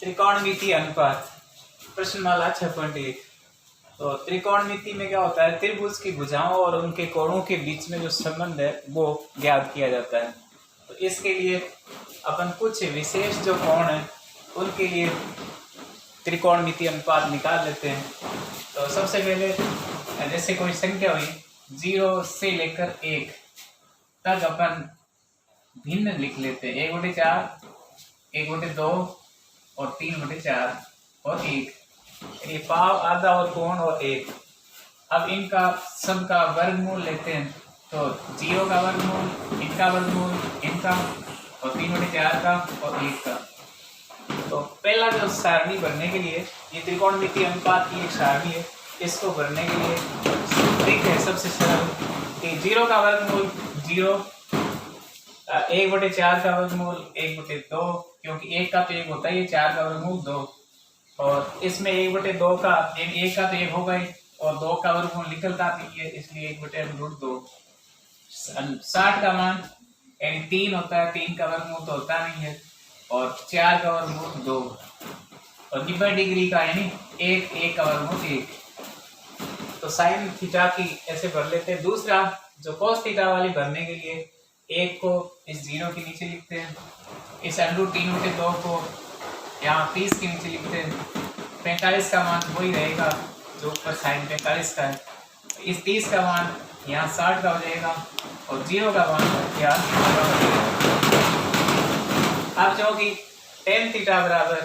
त्रिकोणमितीय अनुपात प्रश्नमाला 6.1। तो त्रिकोणमिति में क्या होता है, त्रिभुज की भुजाओं और उनके कोणों के बीच में जो संबंध है वो ज्ञात किया जाता है। तो इसके लिए अपन कुछ विशेष जो कोण है उनके लिए त्रिकोणमितीय अनुपात निकाल लेते हैं। तो सबसे पहले जैसे कोई संख्या हुई 0 से लेकर 1 तक अपन भिन्न लिख लेते हैं, 1/4, 1/2 और 3/4 और 1, ये पाव, आधा और कोण और 1। अब इनका सबका वर्गमूल लेते हैं, तो 0 का वर्गमूल, इनका वर्गमूल, इनका और 3/4 का और 1 का। तो पहला जो सारणी भरने के लिए, ये त्रिकोणमितीय अनुपात की एक सारणी है, इसको भरने के लिए ट्रिक है सबसे सरल कि 0 का वर्गमूल 0, 1/4 का वर्गमूल 1/2, क्योंकि 1 का तो 1 होता है, ये 4 का वर्गमूल 2, और इसमें 1/2 का 1 का तो 1 होगा ही, और 2 का वर्गमूल निकलता नहीं है, इसलिए 1/√2। 60 का मान यानी 3 होता है, 3 का वर्गमूल तो होता नहीं है, और 4 का वर्गमूल 2, और 90 डिग्री का यानी 1 का वर्गमूल 1। तो साइन थीटा की ऐसे भर लेते हैं। दूसरा जो कोस थीटा वाली भरने के लिए 1 को इस 0 के नीचे लिखते हैं, इस √3/2 को यहाँ 30 के नीचे लिखते हैं। 45 का मान वही रहेगा जो ऊपर साइन 45 का है, इस 30 का मान यहाँ 60 का हो जाएगा, और 0 का मान यहाँ 60 का हो जाएगा। अब जो कि tan थीटा बराबर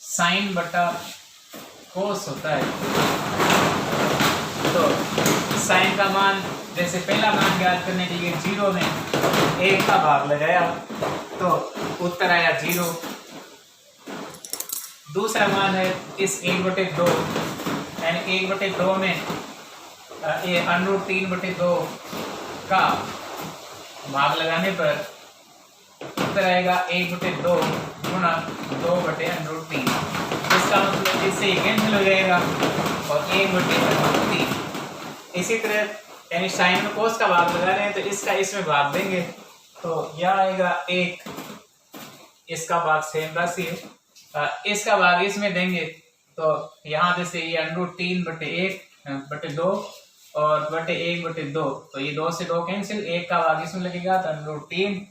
साइन बटा कोस होता है, तो साइन का मान जैसे पहला मान ज्ञात करने के लिए 0 में 1 का भाग लगाया तो उत्तर आया 0। दूसरा मान है इस 1/2 यानी 1/2 में ये √3/2 का भाग लगाने पर उत्तर आएगा 1/2 गुणा 2/√3। इसका मतलब इससे कैंसिल हो जाएगा और 1/√3। इसी तरह यानी साइन में कोस का भाग लगा रहे हैं तो इसका इसमें भाग देंगे, तो यह आएगा 1, इसका भाग सेम राशि है, इसका भाग इसमें देंगे तो यहाँ जैसे ये √3/1/2 और 1/2, तो ये 2 से 2 कैंसिल, 1 का भाग इसमें लगेगा तो √3,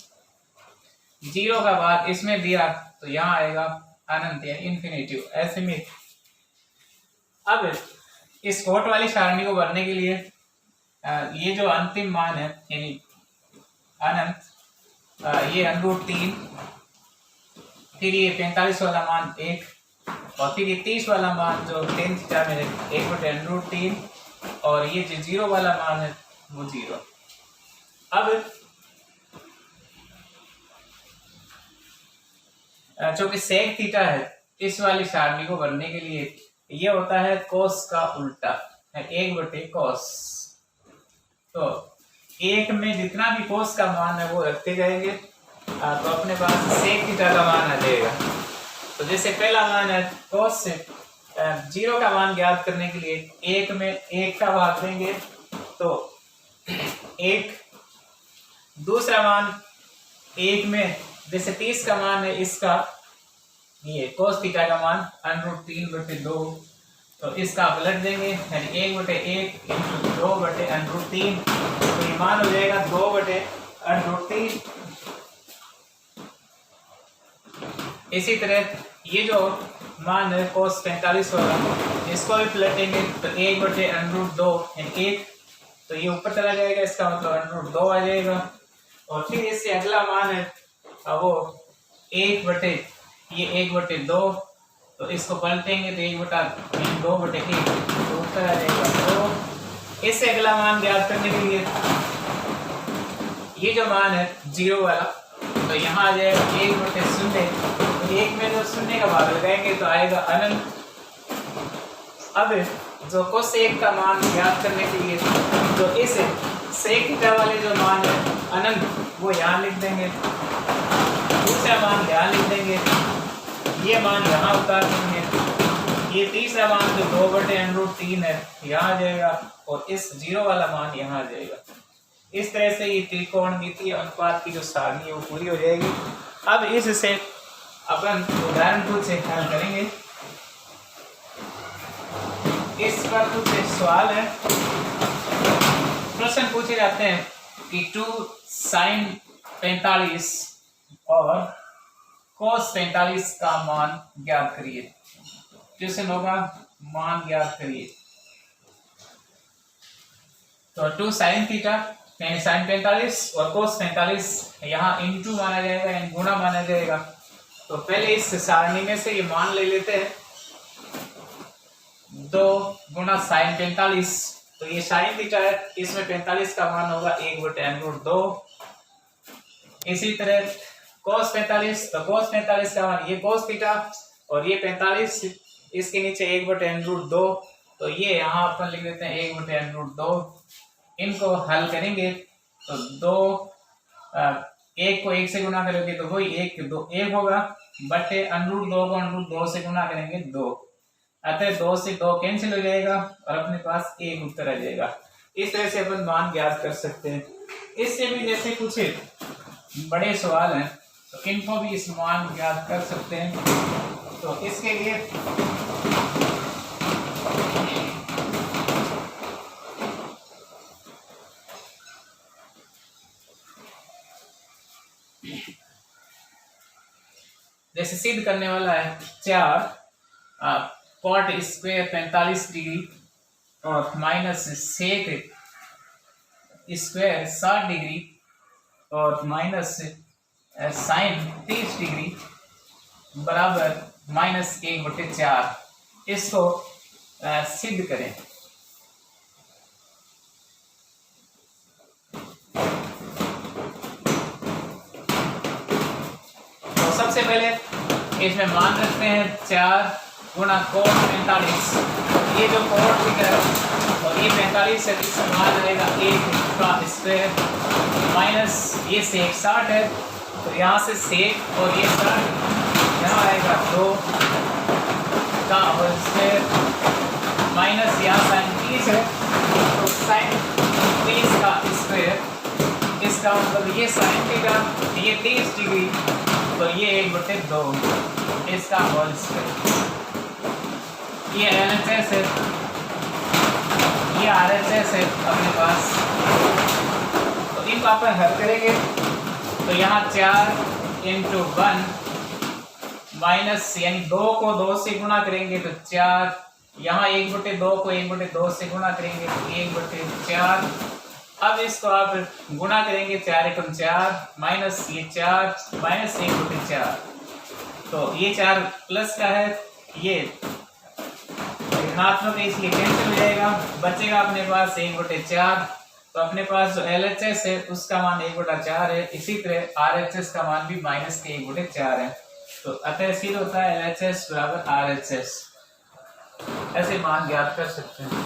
0 का भाग इसमें दिया तो यहाँ आएगा अनंत या इन्फिनिटिव, ऐसे में। अब इस कोट वाली सारणी को भरने के लिए ये जो अंतिम मान है यानी अनंत, ये √3, फिर ये 45 वाला मान 1, और फिर ये 30 वाला मान जो tan थीटा में है 1/√3, और ये जो 0 वाला मान है वो 0। अब जो कि sec थीटा है, इस वाली सारणी को भरने के लिए ये होता है कोस का उल्टा, 1/cos। तो 1 में जितना भी कोस का मान है वो रखते जाएंगे, तो अपने पास sec थीटा का मान आ जाएगा। तो जैसे पहला मान है कोस से 0 का मान ज्ञात करने के लिए 1 में 1 का भाग देंगे तो 1। दूसरा मान 1 में जैसे 30 का मान है, इसका ये कोस थीटा का मान √3/2, तो इसका पलट देंगे यानी 1/1 × 2/√3, तो ये मान हो जाएगा 2/√3। इसी तरह ये जो मान है कोस 45 वाला, इसको भी पलटेंगे तो 1/√2 यानी 1, तो ये ऊपर चला जाएगा, इसका मतलब √2 आ जाएगा। और फिर इससे अगला मान है वो 1/2, तो इसको पलटेंगे तो 1/2/1, तो उत्तर आ जाएगा 2। इससे अगला मान ज्ञात करने के लिए ये जो मान है 0 वाला, तो यहाँ आ जाएगा 1/0, तो 1 में जो 0 का भाग लगाएंगे तो आएगा अनंत। अब जो cos1 का मान ज्ञात करने के लिए तो इस sec थीटा वाले जो मान है अनंत वो यहाँ लिख देंगे, दूसरा मान यहाँ लिख देंगे, ये मान यहाँ उतार देंगे, ये तीसरा मान जो 2/√3 है यहाँ आ जाएगा, और इस 0 वाला मान यहाँ आ जाएगा। इस तरह से ये त्रिकोणमितीय अनुपात की जो सारणी है वो पूरी हो जाएगी। अब इससे अपन उदाहरण कुछ हल करेंगे। इस पर कुछ सवाल है। प्रश्न पूछे जाते हैं कि 2 sin 45 और cos 45 का मान ज्ञात करिए। क्वेश्चन होगा मान ज्ञात करिए। तो 2 sin थीटा यानी sin 45 और cos 45 यहाँ इनटू माना जाएगा यानी गुणा माना जाएगा। तो पहले इस सारणी में से ये मान ले लेते हैं 2 गुणा sin 45। तो ये sin थीटा है, इसमें 45 का मान होगा 1/√2। इसी तरह cos 45, तो cos 45 का मान ये cos थीटा और ये 45 इसके नीचे 1/√2। तो ये यहाँ अपन लिख देते हैं 1/√2। इनको हल करेंगे तो 2 1 को 1 से गुना करेंगे तो वही 1 होगा, बटे √2 को √2 से गुना करेंगे 2। अतः 2 से 2 कैंसिल हो जाएगा और अपने पास 1 उत्तर आ जाएगा। इस तरह से अपन मान ज्ञात कर सकते हैं। इससे भी जैसे कुछ बड़े सवाल हैं तो इनको भी इस मान ज्ञात कर सकते हैं। तो इसके लिए जैसे सिद्ध करने वाला है 4 cot स्क्वायर 45 डिग्री और माइनस सेक स्क्वायर 60 डिग्री और माइनस साइन 30 डिग्री बराबर -1/4। इसको सिद्ध करें। तो सबसे पहले इसमें मान रखते हैं 4 गुणा cot 45। ये जो cot दिख रहा है और ये 45 है, इसका मान रहेगा 1 का स्क्वायर माइनस ये सेक 60 है तो यहाँ से सेक और ये 60 यहाँ आएगा 2 का होल स्क्वायर माइनस यहाँ साइन 30 है तो साइन 30 का स्क्वायर। इसका मतलब ये साइन थीटा ये 30 डिग्री तो ये 1/2 इसका होल स्क्वायर। ये LHS है, ये RHS है अपने पास। तो इनको आप हल करेंगे तो यहाँ 4 × 1 माइनस यानी 2 को 2 से गुणा करेंगे तो 4, यहाँ 1/2 को 1/2 से गुणा करेंगे तो 1/4। अब इसको आप गुणा करेंगे 4 × 4 माइनस ये 4 माइनस 1/4। तो ये 4 प्लस का है, ये ऋणात्मक है इसलिए कैंसिल हो जाएगा, बचेगा अपने पास 1/4। तो अपने पास जो LHS है उसका मान 1/4 है। इसी तरह RHS का मान भी -1/4 है। तो अतः सिद्ध होता है LHS बराबर RHS। ऐसे मान ज्ञात कर सकते हैं।